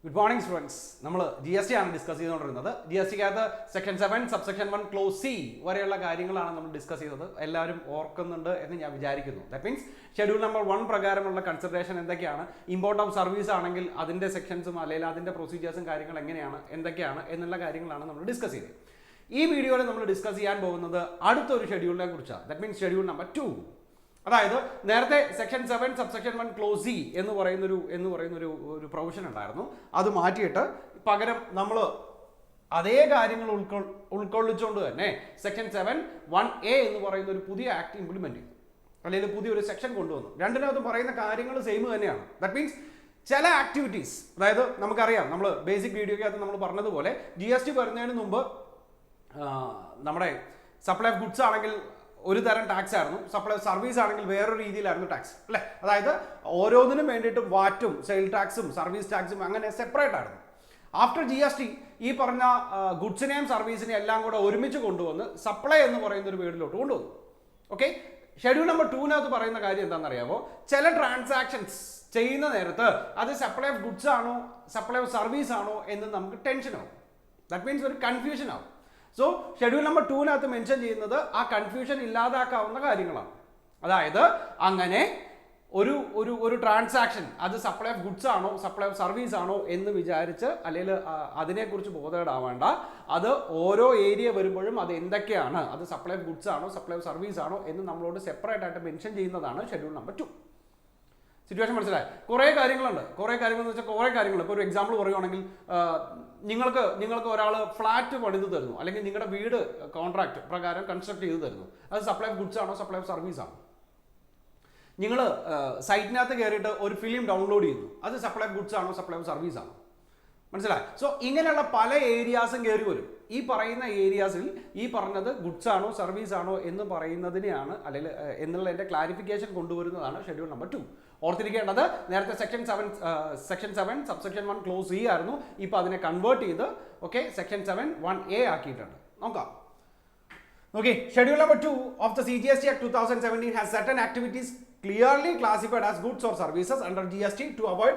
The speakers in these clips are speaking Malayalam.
Good morning, students. നമ്മൾ GST ആണ് ഡിസ്കസ് ചെയ്തുകൊണ്ടിരുന്നത്. GSTക്കകത്ത് സെക്ഷൻ 7 സബ്സെക്ഷൻ 1 ക്ലോസ് സി വരെയുള്ള കാര്യങ്ങളാണ് നമ്മൾ ഡിസ്കസ് ചെയ്തത്. എല്ലാവരും ഓർക്കുന്നുണ്ട് എന്ന് ഞാൻ വിചാരിക്കുന്നു. ദാറ്റ് മീൻസ് ഷെഡ്യൂൾ നമ്പർ 1 പ്രകാരമുള്ള കൺസിഡറേഷൻ എന്തൊക്കെയാണ്, ഇമ്പോർട്ട് ഓഫ് സർവീസ് ആണെങ്കിൽ അതിൻ്റെ സെക്ഷൻസും അല്ലെങ്കിൽ അതിൻ്റെ പ്രൊസീജിയേഴ്സും കാര്യങ്ങൾ എങ്ങനെയാണ് എന്തൊക്കെയാണ് എന്നുള്ള കാര്യങ്ങളാണ് നമ്മൾ ഡിസ്കസ് ചെയ്തത്. ഈ വീഡിയോയിൽ നമ്മൾ ഡിസ്കസ് ചെയ്യാൻ പോകുന്നത് അടുത്തൊരു ഷെഡ്യൂളിനെ കുറിച്ചാണ്. That means schedule number 2. അതായത് നേരത്തെ സെക്ഷൻ 7 സബ്സെക്ഷൻ 1 ക്ലോസ് സി എന്ന് പറയുന്നൊരു പ്രൊവിഷൻ ഉണ്ടായിരുന്നു. അത് മാറ്റിയിട്ട് പകരം നമ്മൾ അതേ കാര്യങ്ങൾ ഉൾക്കൊള്ളിച്ചുകൊണ്ട് തന്നെ സെക്ഷൻ 7(1)(a) എന്ന് പറയുന്ന ഒരു പുതിയ ആക്ട് ഇംപ്ലിമെന്റ് ചെയ്തു, അല്ലെങ്കിൽ പുതിയൊരു സെക്ഷൻ കൊണ്ടുവന്നു. രണ്ടിനകത്തും പറയുന്ന കാര്യങ്ങൾ സെയിം തന്നെയാണ്. ദാറ്റ് മീൻസ് ചില ആക്ടിവിറ്റീസ്, അതായത് നമുക്കറിയാം, നമ്മൾ ബേസിക് വീഡിയോയ്ക്കകത്ത് നമ്മൾ പറഞ്ഞതുപോലെ GST വരുന്നതിന് മുമ്പ് നമ്മുടെ സപ്ലൈ ഓഫ് ഗുഡ്സ് ആണെങ്കിൽ ഒരു തരം ടാക്സ് ആയിരുന്നു, സപ്ലൈ ഓഫ് സർവീസ് ആണെങ്കിൽ വേറൊരു രീതിയിലായിരുന്നു ടാക്സ്, അല്ലേ? അതായത് ഓരോന്നിനും വേണ്ടിയിട്ടും വാറ്റും സെയിൽ ടാക്സും സർവീസ് ടാക്സും അങ്ങനെ സെപ്പറേറ്റ് ആയിരുന്നു. ആഫ്റ്റർ GST ഈ പറഞ്ഞ ഗുഡ്സിനെയും സർവീസിനെയും എല്ലാം കൂടെ ഒരുമിച്ച് കൊണ്ടുവന്ന് സപ്ലൈ എന്ന് പറയുന്ന ഒരു വേർഡിലോട്ട് കൊണ്ടുവന്നു. ഓക്കെ, ഷെഡ്യൂൾ നമ്പർ 2 പറയുന്ന കാര്യം എന്താണെന്നറിയാമോ? ചില ട്രാൻസാക്ഷൻസ് ചെയ്യുന്ന നേരത്ത് അത് സപ്ലൈ ഓഫ് ഗുഡ്സ് ആണോ സപ്ലൈ ഓഫ് സർവീസ് ആണോ എന്ന് നമുക്ക് ടെൻഷൻ ആവും. ദാറ്റ് മീൻസ് ഒരു കൺഫ്യൂഷൻ ആവും. സോ ഷെഡ്യൂൾ നമ്പർ 2 മെൻഷൻ ചെയ്യുന്നത് ആ കൺഫ്യൂഷൻ ഇല്ലാതാക്കാവുന്ന കാര്യങ്ങളാണ്. അതായത് അങ്ങനെ ഒരു ട്രാൻസാക്ഷൻ അത് സപ്ലൈ ഓഫ് ഗുഡ്സ് ആണോ സപ്ലൈ ഓഫ് സർവീസ് ആണോ എന്ന് വിചാരിച്ച് അല്ലെങ്കിൽ അതിനെക്കുറിച്ച് ബോധേഡാവേണ്ട. അത് ഓരോ ഏരിയ വരുമ്പോഴും അത് എന്തൊക്കെയാണ്, അത് സപ്ലൈ ഓഫ് ഗുഡ്സ് ആണോ സപ്ലൈ ഓഫ് സർവീസ് ആണോ എന്ന് നമ്മളോട് സെപ്പറേറ്റ് ആയിട്ട് മെൻഷൻ ചെയ്യുന്നതാണ് ഷെഡ്യൂൾ നമ്പർ 2. സിറ്റുവേഷൻ മനസ്സിലായി? കുറേ കാര്യങ്ങളുണ്ട്. കുറേ കാര്യങ്ങൾ എന്ന് വെച്ചാൽ കുറേ കാര്യങ്ങൾ. ഇപ്പോൾ ഒരു എക്സാമ്പിൾ പറയുകയാണെങ്കിൽ, നിങ്ങൾക്ക് ഒരാൾ ഫ്ലാറ്റ് പണിത് തരുന്നു, അല്ലെങ്കിൽ നിങ്ങളുടെ വീട് കോൺട്രാക്ട് പ്രകാരം കൺസ്ട്രക്ട് ചെയ്ത് തരുന്നു. അത് സപ്ലൈ ഓഫ് ഗുഡ്സ് ആണോ സപ്ലൈ ഓഫ് സർവീസ് ആണോ? നിങ്ങൾ സൈറ്റിനകത്ത് കയറിയിട്ട് ഒരു ഫിലിം ഡൗൺലോഡ് ചെയ്യുന്നു, അത് സപ്ലൈ ഓഫ് ഗുഡ്സ് ആണോ സപ്ലൈ ഓഫ് സർവീസ് ആണോ? മനസ്സിലായി? സോ ഇങ്ങനെയുള്ള പല ഏരിയാസും കയറി വരും. ഈ പറയുന്ന ഏരിയാസിൽ ഈ പറഞ്ഞത് ഗുഡ്സ് ആണോ സർവീസ് ആണോ എന്ന് പറയുന്നതിനെയാണ്, അല്ലെങ്കിൽ എന്നുള്ളതിൻ്റെ ക്ലാരിഫിക്കേഷൻ കൊണ്ടുവരുന്നതാണ് ഷെഡ്യൂൾ നമ്പർ 2. ഓർത്തിരിക്കേണ്ടത്, നേരത്തെ സെക്ഷൻ 7 സബ്സെക്ഷൻ 1 ക്ലോസ് സി ആയിരുന്നു. ഇപ്പോൾ അതിനെ കൺവേർട്ട് ചെയ്ത് സെക്ഷൻ 7(1)(a) ആക്കിയിട്ടുണ്ട്. നോക്കാം. Okay, schedule number 2 of the CGST Act 2017 has certain activities clearly classified as goods or services under GST to avoid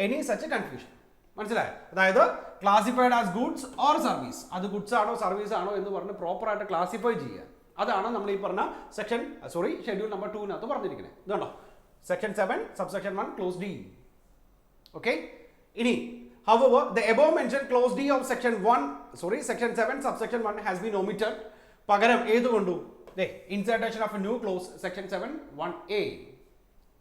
any such confusion. മനസ്സിലായോ? അതായത് classified as goods or service, അത് ഗുഡ്സ് ആണോ സർവീസ് ആണോ എന്ന് പറഞ്ഞ് പ്രോപ്പറായിട്ട് ക്ലാസിഫൈ ചെയ്യുക. അതാണ് നമ്മൾ ഈ പറഞ്ഞ ഷെഡ്യൂൾ നമ്പർ 2 പറഞ്ഞിരിക്കുന്നത്. ഇതുണ്ടോ, section 7 subsection 1 close D. Okay, ഇനി however the above mentioned clause D of section 7 subsection 1 has been omitted. പകരം ഏത് കൊണ്ടു? Insertion of a new clause section 7(1)(a).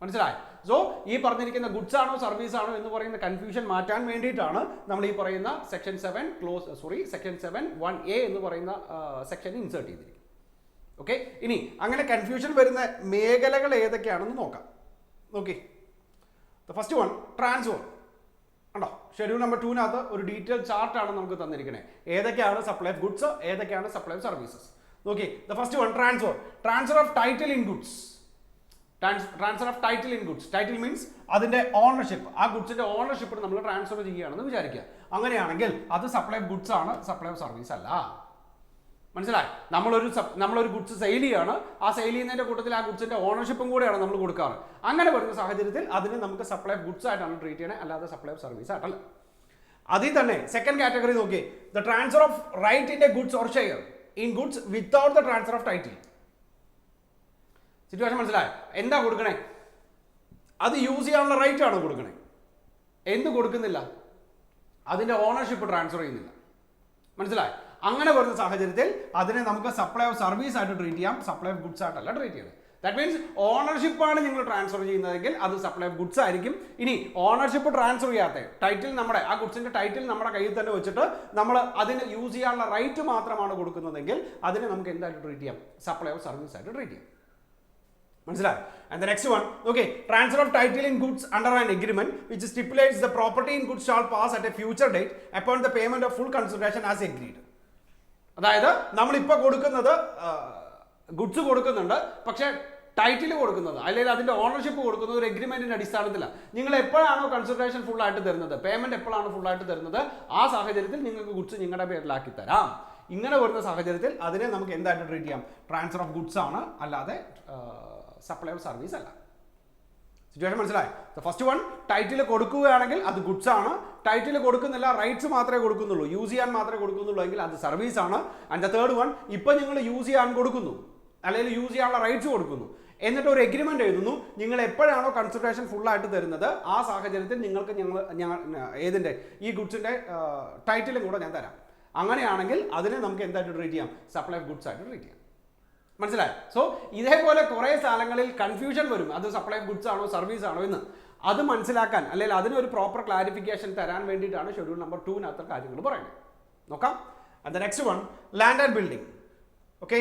മനസ്സിലായി? സോ ഈ പറഞ്ഞിരിക്കുന്ന ഗുഡ്സ് ആണോ സർവീസ് ആണോ എന്ന് പറയുന്ന കൺഫ്യൂഷൻ മാറ്റാൻ വേണ്ടിയിട്ടാണ് നമ്മൾ ഈ പറയുന്ന സെക്ഷൻ 7(1)(a) എന്ന് പറയുന്ന സെക്ഷൻ ഇൻസേർട്ട് ചെയ്തിരിക്കുന്നത്. ഓക്കെ, ഇനി അങ്ങനെ കൺഫ്യൂഷൻ വരുന്ന മേഖലകൾ ഏതൊക്കെയാണെന്ന് നോക്കാം. Okay, the first one, transfer. ഉണ്ടോ, ഷെഡ്യൂൾ നമ്പർ 2 ഒരു ഡീറ്റെയിൽ ചാർട്ടാണ് നമുക്ക് തന്നിരിക്കുന്നത്. ഏതൊക്കെയാണ് സപ്ലൈ ഓഫ് ഗുഡ്സ്, ഏതൊക്കെയാണ് supply of services. Okay, the first one, transfer of title in goods. Transfer of title in goods. Title means അതിന്റെ ഓണർഷിപ്പ്, ആ ഗുഡ്സിന്റെ ഓണർഷിപ്പ് നമ്മൾ ട്രാൻസ്ഫർ ചെയ്യുകയാണെന്ന് വിചാരിക്കുക. അങ്ങനെയാണെങ്കിൽ അത് സപ്ലൈ ഓഫ് ഗുഡ്സ് ആണ്, സപ്ലൈ ഓഫ് സർവീസ് അല്ല. മനസ്സിലായി? നമ്മളൊരു ഗുഡ്സ് സെയിൽ ചെയ്യാണ്, ആ സെയിൽ ചെയ്യുന്നതിന്റെ കൂട്ടത്തിൽ ആ ഗുഡ്സിന്റെ ഓണർഷിപ്പും കൂടെയാണ് നമ്മൾ കൊടുക്കാറ്. അങ്ങനെ വരുന്ന സാഹചര്യത്തിൽ അതിന് നമുക്ക് സപ്ലൈ ഓഫ് ഗുഡ്സ് ആയിട്ടാണ് ട്രീറ്റ് ചെയ്യണേ, അല്ലാതെ സപ്ലൈ ഓഫ് സർവീസ് ആയിട്ടല്ല. അതിൽ തന്നെ സെക്കൻഡ് കാറ്റഗറി നോക്കി, the transfer of right in a goods or share in goods without the transfer of title. Situation മനസ്സിലായോ? എന്താ കൊടുക്കണേ? അത് യൂസ് ചെയ്യാനുള്ള റൈറ്റ് ആണ് കൊടുക്കണേ. എന്ത് കൊടുക്കുന്നില്ല? അതിന്റെ ഓണർഷിപ്പ് ട്രാൻസ്ഫർ ചെയ്യുന്നില്ല. മനസ്സിലായി? അങ്ങനെ വരുന്ന സാഹചര്യത്തിൽ അതിനെ നമുക്ക് സപ്ലൈ ഓഫ് സർവീസ് ആയിട്ട് ട്രീറ്റ് ചെയ്യാം, സപ്ലൈ ഓഫ് ഗുഡ്സ് ആയിട്ടല്ല ട്രീറ്റ് ചെയ്യുന്നത്. ദാറ്റ് മീൻസ് ഓണർഷിപ്പാണ് നിങ്ങൾ ട്രാൻസ്ഫർ ചെയ്യുന്നതെങ്കിൽ അത് സപ്ലൈ ഓഫ് ഗുഡ്സ് ആയിരിക്കും. ഇനി ഓണർഷിപ്പ് ട്രാൻസ്ഫർ ചെയ്യാത്ത ടൈറ്റിൽ, നമ്മുടെ ആ ഗുഡ്സിന്റെ ടൈറ്റിൽ നമ്മുടെ കയ്യിൽ തന്നെ വെച്ചിട്ട് നമ്മൾ അതിന് യൂസ് ചെയ്യാനുള്ള റൈറ്റ് മാത്രമാണ് കൊടുക്കുന്നതെങ്കിൽ അതിനെ നമുക്ക് എന്തായിട്ട് ട്രീറ്റ് ചെയ്യാം? സപ്ലൈ ഓഫ് സർവീസ് ആയിട്ട് ട്രീറ്റ് ചെയ്യാം. മനസ്സിലായി? And the next one, okay, transfer of title in goods under an agreement which stipulates the property in goods shall pass at a future date upon the payment of full consideration as agreed. അതായത് നമ്മളിപ്പോൾ കൊടുക്കുന്നത് ഗുഡ്സ് കൊടുക്കുന്നുണ്ട്, പക്ഷേ ടൈറ്റിൽ കൊടുക്കുന്നത് അല്ലെങ്കിൽ അതിന്റെ ഓണർഷിപ്പ് കൊടുക്കുന്നത് ഒരു എഗ്രിമെന്റിന്റെ അടിസ്ഥാനത്തിലാണ്. നിങ്ങൾ എപ്പോഴാണോ കൺസിഡറേഷൻ ഫുൾ ആയിട്ട് തരുന്നത്, പേയ്മെന്റ് എപ്പോഴാണോ ഫുൾ ആയിട്ട് തരുന്നത്, ആ സാഹചര്യത്തിൽ നിങ്ങൾക്ക് ഗുഡ്സ് നിങ്ങളുടെ പേരിലാക്കി തരാം. ഇങ്ങനെ വരുന്ന സാഹചര്യത്തിൽ അതിനെ നമുക്ക് എന്തായിട്ട് ട്രീറ്റ് ചെയ്യാം? ട്രാൻസ്ഫർ ഓഫ് ഗുഡ്സ് ആണ്, അല്ലാതെ സപ്ലൈ ഓഫ് സർവീസ് അല്ല. സിറ്റുവേഷൻ മനസ്സിലായി? ഫസ്റ്റ് വൺ, ടൈറ്റിൽ കൊടുക്കുകയാണെങ്കിൽ അത് ഗുഡ്സ് ആണ്. ടൈറ്റിൽ കൊടുക്കുന്നില്ല, റൈറ്റ്സ് മാത്രമേ കൊടുക്കുന്നുള്ളൂ, യൂസ് ചെയ്യാൻ മാത്രമേ കൊടുക്കുന്നുള്ളൂ എങ്കിൽ അത് സർവീസ് ആണ്. ആൻഡ് ദ തേർഡ് വൺ, ഇപ്പം നിങ്ങൾ യൂസ് ചെയ്യാൻ കൊടുക്കുന്നു അല്ലെങ്കിൽ യൂസ് ചെയ്യാനുള്ള റൈറ്റ്സ് കൊടുക്കുന്നു, എന്നിട്ട് ഒരു എഗ്രിമെന്റ് എഴുതുന്നു. നിങ്ങൾ എപ്പോഴാണോ കൺസിഡറേഷൻ ഫുള്ളായിട്ട് തരുന്നത് ആ സാഹചര്യത്തിൽ നിങ്ങൾക്ക് ഏതിൻ്റെ ഈ ഗുഡ്സിൻ്റെ ടൈറ്റിലും കൂടെ ഞാൻ തരാം. അങ്ങനെയാണെങ്കിൽ അതിനെ നമുക്ക് എന്തായിട്ട് ട്രീറ്റ് ചെയ്യാം? സപ്ലൈ ഓഫ് ഗുഡ്സ് ആയിട്ട് ട്രീറ്റ് ചെയ്യാം. മനസ്സിലായി? സോ ഇതേപോലെ കുറേ സ്ഥലങ്ങളിൽ കൺഫ്യൂഷൻ വരും, അത് സപ്ലൈ ഓഫ് ഗുഡ്സ് ആണോ സർവീസ് ആണോ എന്ന്. അത് മനസ്സിലാക്കാൻ അല്ലെങ്കിൽ അതിനൊരു പ്രോപ്പർ ക്ലാരിഫിക്കേഷൻ തരാൻ വേണ്ടിയിട്ടാണ് ഷെഡ്യൂൾ നമ്പർ 2-നകത്ത് കാര്യങ്ങൾ പറയുന്നത്. നോക്കാം. And the next one, land and building. Okay,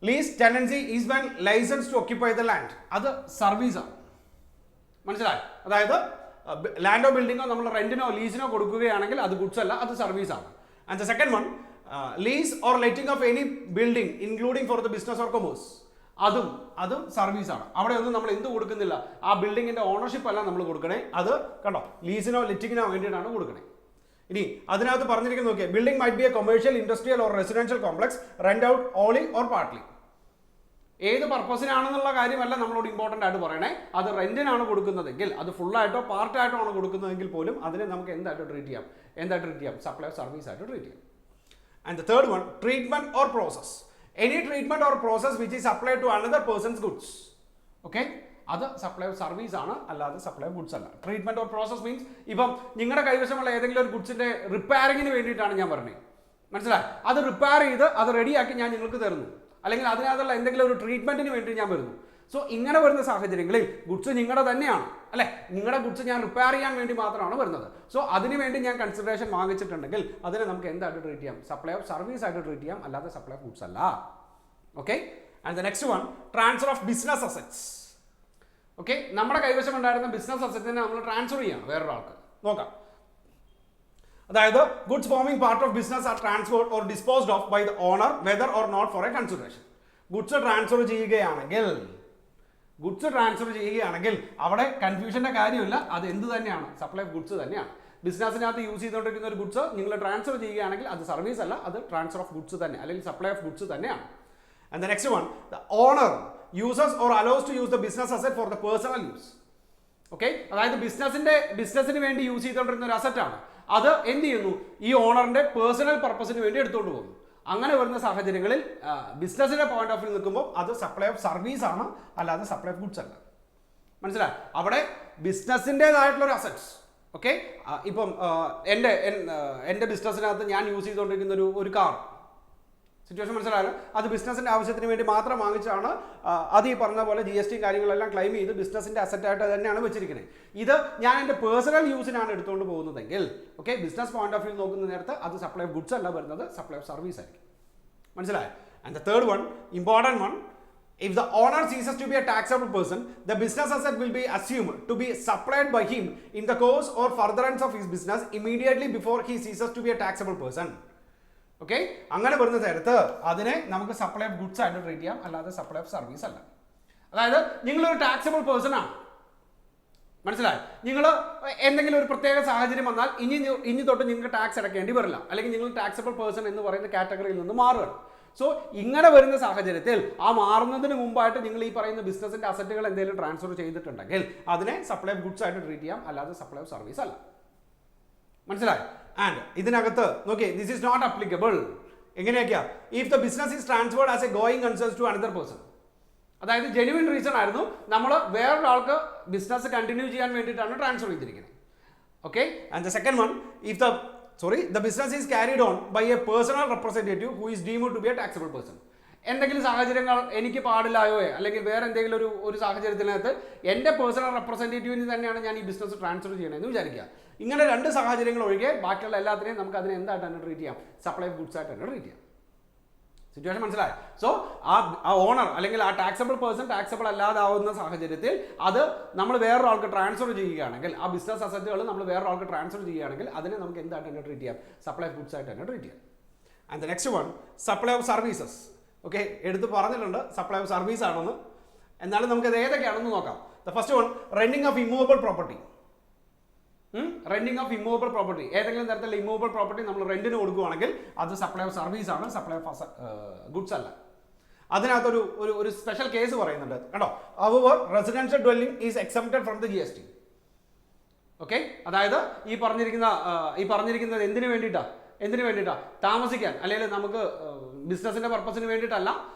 lease tenancy is when licence to occupy the land. അത് സർവീസാണ്. മനസ്സിലായി? അതായത് ലാൻഡോ ബിൽഡിങ്ങോ നമ്മൾ റെന്റിനോ ലീസിനോ കൊടുക്കുകയാണെങ്കിൽ അത് ഗുഡ്സ് അല്ല, അത് സർവീസാണ്. And the second one, lease or letting of any building including for the business or commerce. അതും സർവീസാണ്. അവിടെ ഒന്നും നമ്മൾ എന്ത് കൊടുക്കുന്നില്ല, ആ ബിൽഡിങ്ങിന്റെ ഓണർഷിപ്പ് അല്ല നമ്മൾ കൊടുക്കണേ. അത് കണ്ടോ, ലീസിനോ ലെറ്റിങ്ങിനോ വേണ്ടിയിട്ടാണ് കൊടുക്കണേ. ഇനി അതിനകത്ത് പറഞ്ഞിരിക്കുന്നത് നോക്കിയാൽ, building might be A commercial, industrial or residential complex, rent out only or partly. ഏത് പർപ്പസിനാണെന്നുള്ള കാര്യമല്ല നമ്മളോട് ഇമ്പോർട്ടൻ്റ് ആയിട്ട് പറയണേ. അത് റെന്റിനാണ് കൊടുക്കുന്നതെങ്കിൽ, അത് ഫുള്ളായിട്ടോ പാർട്ടായിട്ടോ ആണ് കൊടുക്കുന്നതെങ്കിൽ പോലും അതിനെ നമുക്ക് എന്തായിട്ട് ട്രീറ്റ് ചെയ്യാം? സപ്ലൈ ഓഫ് സർവീസ് ആയിട്ട് ട്രീറ്റ് ചെയ്യാം. And the third one, treatment or process. Any treatment or process which is applied to another persons goods. Okay, അത് സപ്ലൈ ഓഫ് സർവീസ് ആണ്, അല്ലാതെ സപ്ലൈ ഓഫ് ഗുഡ്സ് അല്ല. ട്രീറ്റ്മെന്റ് ഓർ പ്രോസസ് മീൻസ് ഇപ്പം നിങ്ങളുടെ കൈവശമുള്ള ഏതെങ്കിലും ഒരു ഗുഡ്സിന്റെ റിപ്പയറിങ്ങിന് വേണ്ടിയിട്ടാണ് ഞാൻ പറഞ്ഞത്. മനസ്സിലായി? അത് റിപ്പയർ ചെയ്ത് അത് റെഡിയാക്കി ഞാൻ നിങ്ങൾക്ക് തരുന്നു, അല്ലെങ്കിൽ അതിനകത്തുള്ള എന്തെങ്കിലും ഒരു ട്രീറ്റ്മെന്റിന് വേണ്ടി ഞാൻ വരുന്നു. സോ ഇങ്ങനെ വരുന്ന സാഹചര്യങ്ങളിൽ ഗുഡ്സ് നിങ്ങളുടെ തന്നെയാണ്, അല്ലെ? നിങ്ങളുടെ ഗുഡ്സ് ഞാൻ റിപ്പയർ ചെയ്യാൻ വേണ്ടി മാത്രമാണ് വരുന്നത്. സോ അതിനുവേണ്ടി ഞാൻ കൺസിഡറേഷൻ വാങ്ങിച്ചിട്ടുണ്ടെങ്കിൽ അതിനെ നമുക്ക് എന്തായിട്ട് ട്രീറ്റ് ചെയ്യാം? സപ്ലൈ ഓഫ് സർവീസ് ആയിട്ട് ട്രീറ്റ് ചെയ്യാം, അല്ലാതെ സപ്ലൈ ഓഫ് ഗുഡ്സ് അല്ല. Okay. And the next one, transfer of business assets. Okay, നമ്മുടെ കൈവശം ഉണ്ടായിരുന്ന ബിസിനസ് അസറ്റിനെ നമ്മൾ ട്രാൻസ്ഫർ ചെയ്യണം വേറൊരാൾക്ക്. നോക്കാം. അതായത് goods forming part of business are transferred or disposed of by the owner whether or not for a consideration. Goods transfer ചെയ്യുകയാണെങ്കിൽ അവിടെ കൺഫ്യൂഷന്റെ കാര്യമില്ല, അത് എന്ത് തന്നെയാണ്? സപ്ലൈ ഓഫ് ഗുഡ്സ് തന്നെയാണ്. ബിസിനസ്സിനകത്ത് യൂസ് ചെയ്തുകൊണ്ടിരിക്കുന്ന ഒരു ഗുഡ്സ് നിങ്ങൾ ട്രാൻസ്ഫർ ചെയ്യുകയാണെങ്കിൽ അത് സർവീസ് അല്ല, അത് ട്രാൻസ്ഫർ ഓഫ് ഗുഡ്സ് തന്നെ, അല്ലെങ്കിൽ സപ്ലൈ ഓഫ് ഗുഡ്സ് തന്നെയാണ്. And the next one, the owner uses or allows to use the business asset for the personal use. Okay, അതായത് ബിസിനസ്സിന് വേണ്ടി യൂസ് ചെയ്തുകൊണ്ടിരുന്ന ഒരു അസറ്റാണ്, അത് എന്ത് ചെയ്യുന്നു? ഈ ഓണറിന്റെ പേഴ്സണൽ പർപ്പസിന് വേണ്ടി എടുത്തുകൊണ്ട് പോകുന്നു. അങ്ങനെ വരുന്ന സാഹചര്യങ്ങളിൽ ബിസിനസിന്റെ പോയിന്റ് ഓഫ് വ്യൂ നിൽക്കുമ്പോൾ അത് സപ്ലൈ ഓഫ് സർവീസ് ആണ്, അല്ലാതെ സപ്ലൈ ഓഫ് ഗുഡ്സ് അല്ല. മനസ്സിലായി? അവിടെ ബിസിനസിൻ്റെതായിട്ടുള്ള ഒരു അസറ്റ്സ്. ഓക്കെ, ഇപ്പം എൻ്റെ ബിസിനസ്സിനകത്ത് ഞാൻ യൂസ് ചെയ്തുകൊണ്ടിരിക്കുന്ന ഒരു കാർ സിറ്റുവേഷൻ മനസ്സിലായാലും അത് ബിസിനസിന്റെ ആവശ്യത്തിന് വേണ്ടി മാത്രം വാങ്ങിച്ചാണ്. അത് ഈ പറഞ്ഞ പോലെ GST കാര്യങ്ങളെല്ലാം ക്ലെയിം ചെയ്ത് ബിസിനസിന്റെ അസറ്റായിട്ട് തന്നെയാണ് വെച്ചിരിക്കുന്നത്. ഇത് ഞാൻ എൻ്റെ പേഴ്സണൽ യൂസിനാണ് എടുത്തുകൊണ്ട് പോകുന്നതെങ്കിൽ, okay, business point of view നോക്കുന്ന നേരത്ത് അത് സപ്ലൈ ഓഫ് ഗുഡ്സ് അല്ല വരുന്നത്, സപ്ലൈ ഓഫ് സർവീസ് ആയിരിക്കും. മനസ്സിലായോ? And the third one, important one, if the owner ceases to be a taxable person, the business asset will be assumed to be supplied by him in the course or furtherance of his business immediately before he ceases to be a taxable person. Okay, അങ്ങനെ വരുന്ന നേരത്ത് അതിനെ നമുക്ക് സപ്ലൈ ഓഫ് ഗുഡ്സ് ആയിട്ട് ട്രീറ്റ് ചെയ്യാം, അല്ലാതെ സപ്ലൈ ഓഫ് സർവീസ് അല്ല. അതായത് നിങ്ങളൊരു ടാക്സബിൾ പേഴ്സൺ ആണ്. മനസ്സിലായി? നിങ്ങൾ എന്തെങ്കിലും ഒരു പ്രത്യേക സാഹചര്യം വന്നാൽ ഇനി തൊട്ട് നിങ്ങൾക്ക് ടാക്സ് അടയ്ക്കേണ്ടി വരില്ല, അല്ലെങ്കിൽ നിങ്ങൾ ടാക്സബിൾ പേഴ്സൺ എന്ന് പറയുന്ന കാറ്റഗറിയിൽ നിന്ന് മാറുകയാണ്. സോ ഇങ്ങനെ വരുന്ന സാഹചര്യത്തിൽ ആ മാറുന്നതിന് മുമ്പായിട്ട് നിങ്ങൾ ഈ പറയുന്ന ബിസിനസിന്റെ അസറ്റുകൾ എന്തെങ്കിലും ട്രാൻസ്ഫർ ചെയ്തിട്ടുണ്ടെങ്കിൽ അതിനെ സപ്ലൈ ഓഫ് ഗുഡ്സ് ആയിട്ട് ട്രീറ്റ് ചെയ്യാം, അല്ലാതെ സപ്ലൈ ഓഫ് സർവീസ് അല്ല. മനസ്സിലായി? ആൻഡ് ഇതിനകത്ത് നോക്കിയേ, ദിസ് ഈസ് നോട്ട് അപ്ലിക്കബിൾ. എങ്ങനെയൊക്കെയാ? If the business is transferred as a going concerns to another person. അതായത് ജെന്യുവിൻ റീസൺ ആയിരുന്നു, നമ്മൾ വേറൊരാൾക്ക് ബിസിനസ് കണ്ടിന്യൂ ചെയ്യാൻ വേണ്ടിയിട്ടാണ് ട്രാൻസ്ഫർ ചെയ്തിരിക്കുന്നത്. Okay, and the second one, the business is carried on by a personal representative who is deemed to be a taxable person. എന്തെങ്കിലും സാഹചര്യങ്ങൾ എനിക്ക് പാടില്ലായോ, അല്ലെങ്കിൽ വേറെ എന്തെങ്കിലും ഒരു സാഹചര്യത്തിനകത്ത് എൻ്റെ പേഴ്സണൽ റെപ്രസെൻറ്റേറ്റീവിന് തന്നെയാണ് ഞാൻ ഈ ബിസിനസ് ട്രാൻസ്ഫർ ചെയ്യണമെന്ന് വിചാരിക്കുക. ഇങ്ങനെ രണ്ട് സാഹചര്യങ്ങൾ ഒഴികെ ബാക്കിയുള്ള എല്ലാത്തിനെയും നമുക്ക് അതിനെ എന്തായിട്ട് തന്നെ ട്രീറ്റ് ചെയ്യാം? സപ്ലൈ ഓഫ് ഗുഡ്സ് ആയിട്ട് തന്നെ ട്രീറ്റ് ചെയ്യാം. സിറ്റുവേഷൻ മനസ്സിലായി? സോ ആ ഓണർ അല്ലെങ്കിൽ ആ ടാക്സബിൾ പേഴ്സൺ ടാക്സബിൾ അല്ലാതാവുന്ന സാഹചര്യത്തിൽ അത് നമ്മൾ വേറൊരാൾക്ക് ട്രാൻസ്ഫർ ചെയ്യുകയാണെങ്കിൽ, ആ ബിസിനസ് അസറ്റുകൾ നമ്മൾ വേറൊരാൾക്ക് ട്രാൻസ്ഫർ ചെയ്യുകയാണെങ്കിൽ അതിനെ നമുക്ക് എന്തായിട്ട് തന്നെ ട്രീറ്റ് ചെയ്യാം? സപ്ലൈ ഓഫ് ഗുഡ്സ് ആയിട്ട് തന്നെ ട്രീറ്റ് ചെയ്യാം. And the next one, supply of services. Okay, എടുത്ത് പറഞ്ഞിട്ടുണ്ട് സപ്ലൈ ഓഫ് സർവീസ് ആണെന്ന്. എന്നാലും നമുക്ക് അത് ഏതൊക്കെയാണെന്ന് നോക്കാം. The first one, renting of immovable property. Renting of immovable property, ഏതെങ്കിലും തരത്തിലുള്ള ഇമ്മൂവബിൾ പ്രോപ്പർട്ടി നമ്മൾ റെന്റിന് കൊടുക്കുകയാണെങ്കിൽ അത് സപ്ലൈ ഓഫ് സർവീസ് ആണ്, സപ്ലൈ ഓഫ് ഗുഡ്സ് അല്ല. അതിനകത്തൊരു ഒരു സ്പെഷ്യൽ കേസ് പറയുന്നുണ്ട് കേട്ടോ. അവർ residential dwelling is exempted from the GST. Okay, അതായത് ഈ പറഞ്ഞിരിക്കുന്നത് എന്തിനു വേണ്ടിയിട്ടാ താമസിക്കാൻ, അല്ലെങ്കിൽ നമുക്ക് ബിസിനസിന്റെ പർപ്പസിന് വേണ്ടിയിട്ടല്ല,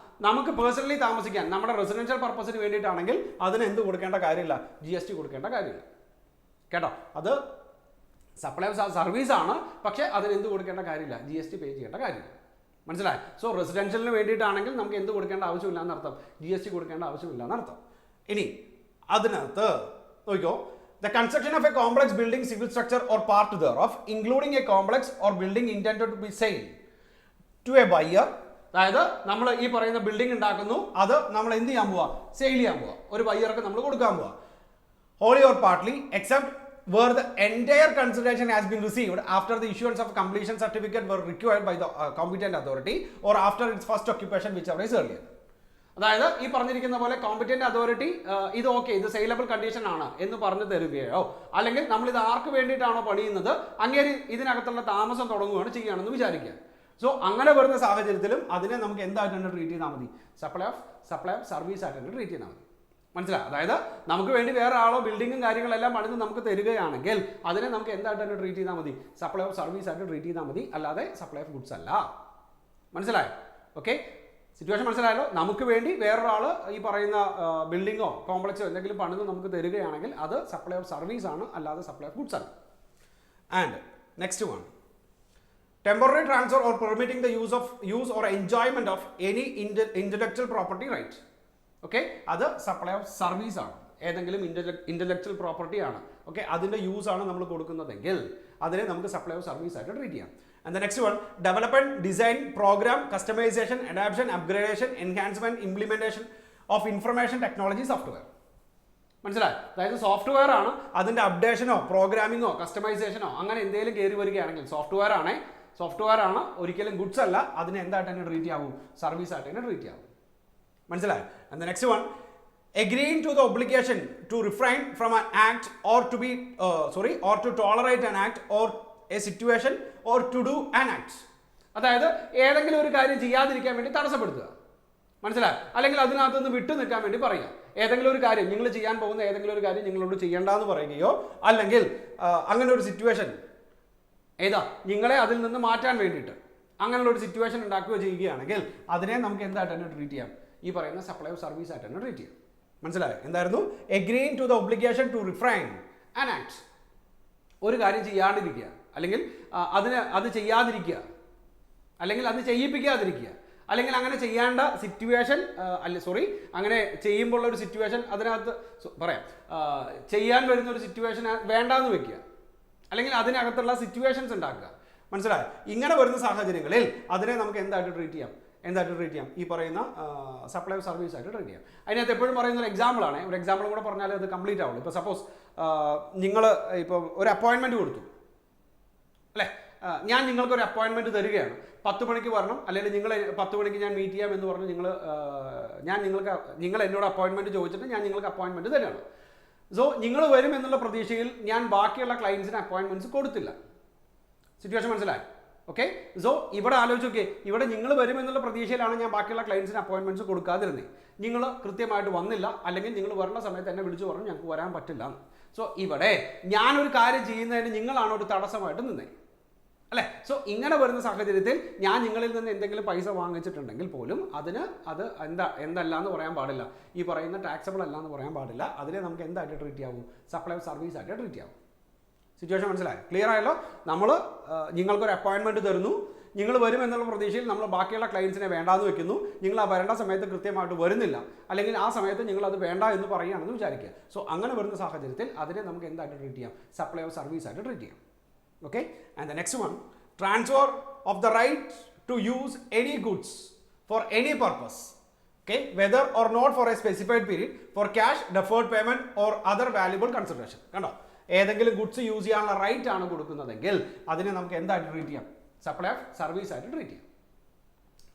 നമുക്ക് പേഴ്സണലി താമസിക്കാൻ നമ്മുടെ റെസിഡൻഷ്യൽ പർപ്പസിന് വേണ്ടിയിട്ടാണെങ്കിൽ അതിന് എന്ത് കൊടുക്കേണ്ട കാര്യമില്ല, GST കൊടുക്കേണ്ട കാര്യമില്ല കേട്ടോ. അത് സപ്ലൈ ഓഫ് സർവീസ് ആണ്, പക്ഷേ അതിന് എന്ത് കൊടുക്കേണ്ട കാര്യമില്ല, GST പേ ചെയ്യേണ്ട കാര്യമില്ല. മനസ്സിലായി? സോ റെസിഡൻഷ്യലിന് വേണ്ടിയിട്ടാണെങ്കിൽ നമുക്ക് എന്ത് കൊടുക്കേണ്ട ആവശ്യമില്ല എന്നർത്ഥം, GST കൊടുക്കേണ്ട ആവശ്യമില്ല എന്നർത്ഥം. ഇനി അതിനകത്ത് നോക്കിക്കോ, the construction of a complex building, civil structure or part thereof, including a complex or building intended to be sold to a buyer. അതായത് നമ്മൾ ഈ പറയുന്ന ബിൽഡിംഗ് ഉണ്ടാക്കുന്നു, അത് നമ്മൾ എന്ത് ചെയ്യാൻ പോവാ, സെയിൽ ചെയ്യാൻ പോവാ, ഒരു ബയ്യർക്ക് നമ്മൾ കൊടുക്കാൻ പോവാ. wholly or partly except where the entire consideration has been received after the issuance of completion certificate were required by the competent authority or after its first occupation whichever is earlier. അതായത് ഈ പറഞ്ഞിരിക്കുന്ന പോലെ കോമ്പറ്റന്റ് അതോറിറ്റി ഇത് ഓക്കെ, ഇത് സെയിലബിൾ കണ്ടീഷൻ ആണ് എന്ന് പറഞ്ഞു തരുകയോ, അല്ലെങ്കിൽ നമ്മൾ ഇത് ആർക്ക് വേണ്ടിയിട്ടാണോ പണിയുന്നത് അങ്ങേര് ഇതിനകത്തുള്ള താമസം തുടങ്ങുകയാണ് ചെയ്യുകയാണെന്ന് വിചാരിക്കുക. സോ അങ്ങനെ വരുന്ന സാഹചര്യത്തിലും അതിനെ നമുക്ക് എന്തായിട്ട് തന്നെ ട്രീറ്റ് ചെയ്താൽ മതി, സപ്ലൈ ഓഫ് സർവീസ് ആയിട്ട് തന്നെ ട്രീറ്റ് ചെയ്താൽ മതി. മനസ്സിലായി? അതായത് നമുക്ക് വേണ്ടി വേറെ ആളോ ബിൽഡിങ്ങും കാര്യങ്ങളെല്ലാം പണിത് നമുക്ക് തരികയാണെങ്കിൽ അതിനെ നമുക്ക് എന്തായിട്ട് തന്നെ ട്രീറ്റ് ചെയ്താൽ മതി, സപ്ലൈ ഓഫ് സർവീസ് ആയിട്ട് ട്രീറ്റ് ചെയ്താൽ മതി, അല്ലാതെ സപ്ലൈ ഓഫ് ഗുഡ്സ് അല്ല. മനസ്സിലായോ? ഓക്കെ, സിറ്റുവേഷൻ മനസ്സിലായല്ലോ. നമുക്ക് വേണ്ടി വേറൊരാൾ ഈ പറയുന്ന ബിൽഡിങ്ങോ കോംപ്ലക്സോ എന്തെങ്കിലും പണിത് നമുക്ക് തരികയാണെങ്കിൽ അത് സപ്ലൈ ഓഫ് സർവീസ് ആണ്, അല്ലാതെ സപ്ലൈ ഓഫ് ഗുഡ്സ് അല്ല. And next one, temporary transfer or permitting the use or enjoyment of any intellectual property right. Okay, അത് സപ്ലൈ ഓഫ് സർവീസ് ആണ്, ഏതെങ്കിലും ഇന്റലക്ച്വൽ പ്രോപ്പർട്ടി ആണ്. ഓക്കെ, അതിന്റെ യൂസ് ആണ് നമ്മൾ കൊടുക്കുന്നതെങ്കിൽ അതിനെ നമുക്ക് സപ്ലൈ ഓഫ് സർവീസ് ആയിട്ട് ട്രീറ്റ് ചെയ്യാം. And the next one, development, design, program, customization, adaptation, upgradation, enhancement, implementation of information technology software. മനസ്സിലായി? അതായത് സോഫ്റ്റ്വെയർ ആണ്, അതിന്റെ അപ്ഡേഷനോ പ്രോഗ്രാമിങ്ങോ കസ്റ്റമൈസേഷനോ അങ്ങനെ എന്തെങ്കിലും കയറി വരികയാണെങ്കിൽ സോഫ്റ്റ്വെയർ ആണ്, ഒരിക്കലും ഗുഡ്സ് അല്ല, അതിനെ എന്തായിട്ട് തന്നെ ട്രീറ്റ് ചെയ്യാവും, സർവീസ് ആയിട്ട് തന്നെ ട്രീറ്റ് ചെയ്യാവും. മനസ്സിലായി? And the next one, agreeing to the obligation to refrain from an act or to tolerate an act or a situation or to do an act. അതായത് ഏതെങ്കിലും ഒരു കാര്യം ചെയ്യാതിരിക്കാൻ വേണ്ടി തടസ്സപ്പെടുത്തുക. മനസ്സിലായി? അല്ലെങ്കിൽ അതിനകത്ത് നിന്ന് വിട്ടു നിൽക്കാൻ വേണ്ടി പറയുക. ഏതെങ്കിലും ഒരു കാര്യം നിങ്ങൾ ചെയ്യാൻ പോകുന്ന ഏതെങ്കിലും ഒരു കാര്യം നിങ്ങളോട് ചെയ്യേണ്ടെന്ന് പറയുകയോ, അല്ലെങ്കിൽ അങ്ങനെ ഒരു സിറ്റുവേഷൻ നിങ്ങളെ അതിൽ നിന്ന് മാറ്റാൻ വേണ്ടിയിട്ട് അങ്ങനെയുള്ള ഒരു സിറ്റുവേഷൻ ഉണ്ടാക്കുകയോ ചെയ്യുകയാണെങ്കിൽ അതിനെ നമുക്ക് എന്തായിട്ട് തന്നെ ട്രീറ്റ് ചെയ്യാം, ഈ പറയുന്ന സപ്ലൈ ഓഫ് സർവീസ് ആയിട്ട് തന്നെ ട്രീറ്റ് ചെയ്യാം. മനസ്സിലായോ? എന്തായിരുന്നു? Agreeing to the obligation to refrain an act. ഒരു കാര്യം ചെയ്യാണ്ടിരിക്കുക, അല്ലെങ്കിൽ അത് ചെയ്യാതിരിക്കുക, അല്ലെങ്കിൽ അത് ചെയ്യിപ്പിക്കാതിരിക്കുക, അല്ലെങ്കിൽ അങ്ങനെ ചെയ്യേണ്ട സിറ്റുവേഷൻ അങ്ങനെ ചെയ്യുമ്പോൾ ഒരു സിറ്റുവേഷൻ അതിനകത്ത് ചെയ്യാൻ വരുന്ന ഒരു സിറ്റുവേഷൻ വേണ്ടാന്ന് വെക്കുക, അല്ലെങ്കിൽ അതിനകത്തുള്ള സിറ്റുവേഷൻസ് ഉണ്ടാക്കുക. മനസ്സിലായോ? ഇങ്ങനെ വരുന്ന സാഹചര്യങ്ങളിൽ അതിനെ നമുക്ക് എന്തായിട്ട് ട്രീറ്റ് ചെയ്യാം, ഈ പറയുന്ന സപ്ലൈ ഓഫ് സർവീസ് ആയിട്ട് ട്രീറ്റ് ചെയ്യാം. അതിനകത്ത് എപ്പോഴും പറയുന്ന ഒരു എക്സാമ്പിളാണ്, ഒരു എക്സാമ്പിൾ കൂടെ പറഞ്ഞാൽ അത് കംപ്ലീറ്റ് ആവുള്ളൂ. ഇപ്പോൾ സപ്പോസ് നിങ്ങൾ ഇപ്പോൾ ഒരു അപ്പോയിൻമെൻറ്റ് കൊടുത്തു അല്ലേ, ഞാൻ നിങ്ങൾക്കൊരു അപ്പോയിൻമെൻറ്റ് തരികയാണ്, 10 മണിക്ക് വരണം, അല്ലെങ്കിൽ നിങ്ങൾ 10 മണിക്ക് ഞാൻ മീറ്റ് ചെയ്യാം എന്ന് പറഞ്ഞ് നിങ്ങൾ എന്നോട് അപ്പോയിൻമെൻറ്റ് ചോദിച്ചിട്ട് ഞാൻ നിങ്ങൾക്ക് അപ്പോയിൻമെൻറ്റ് തരികയാണ്. സോ നിങ്ങൾ വരും എന്നുള്ള പ്രതീക്ഷയിൽ ഞാൻ ബാക്കിയുള്ള ക്ലയൻസിന് അപ്പോയിൻമെൻറ്റ്സ് കൊടുത്തില്ല. സിറ്റുവേഷൻ മനസ്സിലായി? ഓക്കെ, സോ ഇവിടെ ആലോചിച്ച് നോക്കിയേ, ഇവിടെ നിങ്ങൾ വരും എന്നുള്ള പ്രതീക്ഷയിലാണ് ഞാൻ ബാക്കിയുള്ള ക്ലയൻസിന് അപ്പോയിൻമെൻറ്റ്സ് കൊടുക്കാതിരുന്നത്. നിങ്ങൾ കൃത്യമായിട്ട് വന്നില്ല, അല്ലെങ്കിൽ നിങ്ങൾ വരുന്ന സമയത്ത് എന്നെ വിളിച്ചു പറഞ്ഞു ഞങ്ങൾക്ക് വരാൻ പറ്റില്ല. സോ ഇവിടെ ഞാനൊരു കാര്യം ചെയ്യുന്നതിന് നിങ്ങളാണ് ഒരു തടസ്സമായിട്ട് നിന്നേ അല്ലേ. സോ ഇങ്ങനെ വരുന്ന സാഹചര്യത്തിൽ ഞാൻ നിങ്ങളിൽ നിന്ന് എന്തെങ്കിലും പൈസ വാങ്ങിച്ചിട്ടുണ്ടെങ്കിൽ പോലും അത് എന്തല്ല എന്ന് പറയാൻ പാടില്ല, ഈ പറയുന്ന ടാക്സബിൾ അല്ല എന്ന് പറയാൻ പാടില്ല. അതിനെ നമുക്ക് എന്തായിട്ട് ട്രീറ്റ് ചെയ്യാവും, സപ്ലൈ ഓഫ് സർവീസ് ആയിട്ട് ട്രീറ്റ് ചെയ്യാവും. സിറ്റുവേഷൻ മനസ്സിലായി? ക്ലിയർ ആയല്ലോ? നമ്മൾ നിങ്ങൾക്കൊരു അപ്പോയിൻമെൻറ്റ് തരുന്നു, നിങ്ങൾ വരും എന്നുള്ള പ്രതീക്ഷയിൽ നമ്മൾ ബാക്കിയുള്ള ക്ലയൻസിനെ വേണ്ടാന്ന് വെക്കുന്നു, നിങ്ങൾ ആ വരേണ്ട സമയത്ത് കൃത്യമായിട്ട് വരുന്നില്ല, അല്ലെങ്കിൽ ആ സമയത്ത് നിങ്ങൾ അത് വേണ്ട എന്ന് പറയുകയാണെന്ന് വിചാരിക്കുക. സോ അങ്ങനെ വരുന്ന സാഹചര്യത്തിൽ അതിനെ നമുക്ക് എന്തായിട്ട് ട്രീറ്റ് ചെയ്യാം, സപ്ലൈ ഓഫ് സർവീസ് ആയിട്ട് ട്രീറ്റ് ചെയ്യാം. Okay, and the next one, transfer of the right to use any goods for any purpose, okay, whether or not for a specified period, for cash, deferred payment or other valuable consideration. കണ്ടോ, ഏതെങ്കിലും ഗുഡ്സ് യൂസ് ചെയ്യാനുള്ള റൈറ്റ് ആണ് കൊടുക്കുന്നതെങ്കിൽ അതിനെ നമുക്ക് എന്തായിട്ട് ട്രീറ്റ് ചെയ്യാം, സപ്ലൈ ഓഫ് സർവീസ് ആയിട്ട് ട്രീറ്റ് ചെയ്യാം.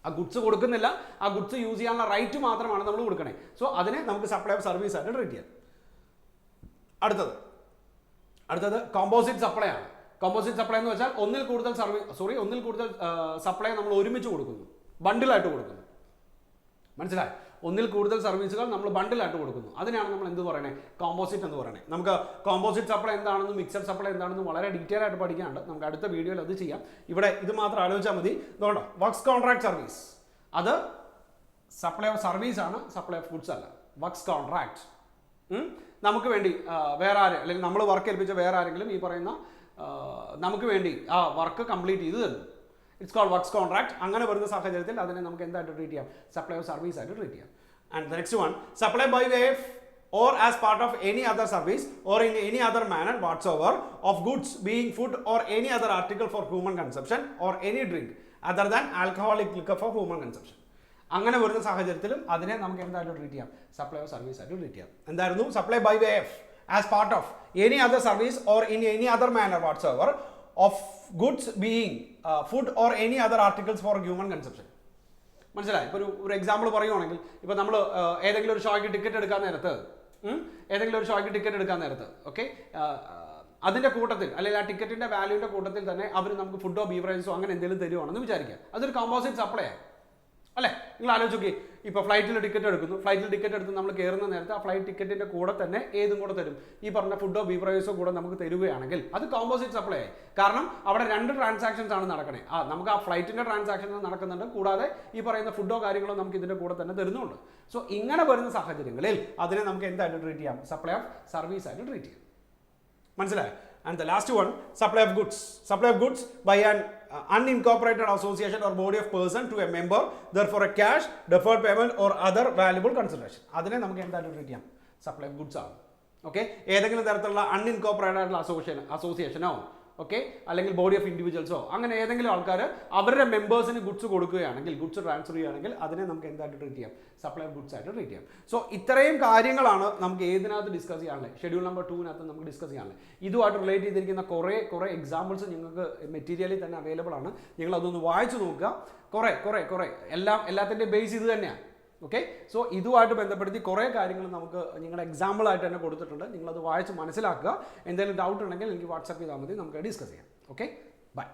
ആ ഗുഡ്സ് കൊടുക്കുന്നില്ല, ആ ഗുഡ്സ് യൂസ് ചെയ്യാനുള്ള റൈറ്റ് മാത്രമാണ് നമ്മൾ കൊടുക്കണേ. സോ അതിനെ നമുക്ക് സപ്ലൈ ഓഫ് സർവീസ് ആയിട്ട് ട്രീറ്റ് ചെയ്യാം. അടുത്തത് കോമ്പോസിറ്റ് സപ്ലൈ ആണ്. കോമ്പോസിറ്റ് സപ്ലൈ എന്ന് വെച്ചാൽ ഒന്നിൽ കൂടുതൽ സപ്ലൈ നമ്മൾ ഒരുമിച്ച് കൊടുക്കുന്നു, ബണ്ടിലായിട്ട് കൊടുക്കുന്നു. മനസ്സിലായി? ഒന്നിൽ കൂടുതൽ സർവീസുകൾ നമ്മൾ ബണ്ടിലായിട്ട് കൊടുക്കുന്നു. അതിനാണ് നമ്മൾ എന്ത് പറയണേ? കോമ്പോസിറ്റ് എന്ന് പറയണേ. നമുക്ക് കോമ്പോസിറ്റ് സപ്ലൈ എന്താണെന്നും മിക്സഡ് സപ്ലൈ എന്താണെന്നും വളരെ ഡീറ്റെയിൽ ആയിട്ട് പഠിക്കാനുണ്ട്. നമുക്ക് അടുത്ത വീഡിയോയിൽ അത് ചെയ്യാം. ഇവിടെ ഇത് മാത്രം ആലോചിച്ചാൽ മതി. ഇതുകൊണ്ടോ വർക്ക്സ് കോൺട്രാക്ട് സർവീസ്, അത് സപ്ലൈ ഓഫ് സർവീസ് ആണ്, സപ്ലൈ ഓഫ് ഗുഡ്സ് അല്ല. വർക്ക്സ് കോൺട്രാക്ട് നമുക്ക് വേണ്ടി വേറെ ആര്, അല്ലെങ്കിൽ നമ്മൾ വർക്ക് ഏൽപ്പിച്ച വേറെ ആരെങ്കിലും ഈ പറയുന്ന നമുക്ക് വേണ്ടി ആ വർക്ക് കംപ്ലീറ്റ് ചെയ്ത് തരുന്നു. It's called works contract. അങ്ങനെ വരുന്ന സാഹചര്യത്തിൽ അതിനെ നമുക്ക് എന്തായിട്ട് ട്രീറ്റ് ചെയ്യാം? സപ്ലൈ ഓഫ് സർവീസ് ആയിട്ട് ട്രീറ്റ് ചെയ്യാം. And the next one, supply by way or as part of any other service or in any other manner whatsoever of goods being food or any other article for human consumption or any drink other than alcoholic liquor for human consumption. അങ്ങനെ വരുന്ന സാഹചര്യത്തിലും അതിനെ നമുക്ക് എന്തായിട്ട് ട്രീറ്റ് ചെയ്യാം? സപ്ലൈ ഓഫ് സർവീസ് ആയിട്ട് ട്രീറ്റ് ചെയ്യാം. എന്തായിരുന്നു? Supply by way of as part of any other service or in any other manner whatsoever of goods being food or any other articles for human consumption. മനസ്സിലായി? ഇപ്പോൾ ഒരു എക്സാമ്പിൾ പറയുവാണെങ്കിൽ, ഇപ്പോൾ നമ്മൾ ഏതെങ്കിലും ഒരു ഷോയ്ക്ക് ടിക്കറ്റ് എടുക്കാൻ നേരത്ത് ഓക്കെ, അതിൻ്റെ കൂട്ടത്തിൽ അല്ലെങ്കിൽ ആ ടിക്കറ്റിൻ്റെ വാല്യൂൻ്റെ കൂട്ടത്തിൽ തന്നെ അവർ നമുക്ക് ഫുഡോ ബീവറേജസോ അങ്ങനെ എന്തെങ്കിലും തരുവാണെന്ന് വിചാരിക്കുക. അതൊരു കോമ്പോസിറ്റ് സപ്ലൈ ആണ് അല്ലേ? നിങ്ങൾ ആലോചിച്ച് നോക്കി, ഇപ്പോൾ ഫ്ലൈറ്റിൽ ടിക്കറ്റ് എടുത്ത് നമ്മൾ കയറുന്ന നേരത്തെ ആ ഫ്ലൈറ്റ് ടിക്കറ്റിൻ്റെ കൂടെ തന്നെ ഏതും കൂടെ തരും, ഈ പറഞ്ഞ ഫുഡോ ബീവറേജസോ കൂടെ നമുക്ക് തരുകയാണെങ്കിൽ അത് കോമ്പോസിറ്റ് സപ്ലൈ ആയി. കാരണം അവിടെ 2 ട്രാൻസാക്ഷൻസ് ആണ് നടക്കണേ. നമുക്ക് ആ ഫ്ലൈറ്റിൻ്റെ ട്രാൻസാക്ഷൻ നടക്കുന്നുണ്ട്, കൂടാതെ ഈ പറയുന്ന ഫുഡോ കാര്യങ്ങളോ നമുക്ക് ഇതിൻ്റെ കൂടെ തന്നെ തരുന്നുണ്ട്. സോ ഇങ്ങനെ വരുന്ന സാഹചര്യങ്ങളിൽ അതിനെ നമുക്ക് എന്തായിട്ട് ട്രീറ്റ് ചെയ്യാം? സപ്ലൈ ഓഫ് സർവീസ് ആയിട്ട് ട്രീറ്റ് ചെയ്യാം. മനസ്സിലായോ? And the last one, supply of goods by an unincorporated association or body of person to a member, therefore a cash, deferred payment or other valuable consideration. അതിനെ നമുക്ക് എന്തായിട്ട് ട്രീറ്റ് ചെയ്യാം? സപ്ലൈ ഓഫ് ഗുഡ്സ് ആണ്. ഓക്കെ, ഏതെങ്കിലും തരത്തിലുള്ള അൺഇൻകോർപ്പറേറ്റഡ് ആയിട്ടുള്ള അസോസിയേഷനോ ഓക്കെ, അല്ലെങ്കിൽ ബോഡി ഓഫ് ഇൻഡിവിജ്വൽസോ അങ്ങനെ ഏതെങ്കിലും ആൾക്കാർ അവരുടെ മെമ്പേഴ്സിന് ഗുഡ്സ് കൊടുക്കുകയാണെങ്കിൽ, ഗുഡ്സ് ട്രാൻസ്ഫർ ചെയ്യുകയാണെങ്കിൽ അതിനെ നമുക്ക് എന്തായിട്ട് ട്രീറ്റ് ചെയ്യാം? സപ്ലൈ ഓഫ് ഗുഡ്സ് ആയിട്ട് ട്രീറ്റ് ചെയ്യാം. സോ ഇത്രയും കാര്യങ്ങളാണ് നമുക്ക് ഏതിനകത്ത് ഡിസ്കസ് ചെയ്യാനുള്ളത്? ഷെഡ്യൂൾ നമ്പർ 2 നമുക്ക് ഡിസ്കസ് ചെയ്യാനുള്ളത്. ഇതുമായിട്ട് റിലേറ്റ് ചെയ്തിരിക്കുന്ന കുറേ എക്സാമ്പിൾസ് നിങ്ങൾക്ക് മെറ്റീരിയലിൽ തന്നെ അവൈലബിൾ ആണ്. നിങ്ങൾ അതൊന്ന് വായിച്ചു നോക്കുക. കുറേ എല്ലാത്തിൻ്റെ ബേസ് ഇത് തന്നെയാണ്. ഓക്കെ, സോ ഇതുമായിട്ട് ബന്ധപ്പെടുത്തി കുറേ കാര്യങ്ങൾ നമുക്ക് നിങ്ങളുടെ എക്സാമ്പിളായിട്ട് തന്നെ കൊടുത്തിട്ടുണ്ട്. നിങ്ങളത് വായിച്ച് മനസ്സിലാക്കുക. എന്തെങ്കിലും ഡൗട്ട് ഉണ്ടെങ്കിൽ എനിക്ക് വാട്സാപ്പ് ചെയ്താൽ മതി, നമുക്ക് ഡിസ്കസ് ചെയ്യാം. Okay, by.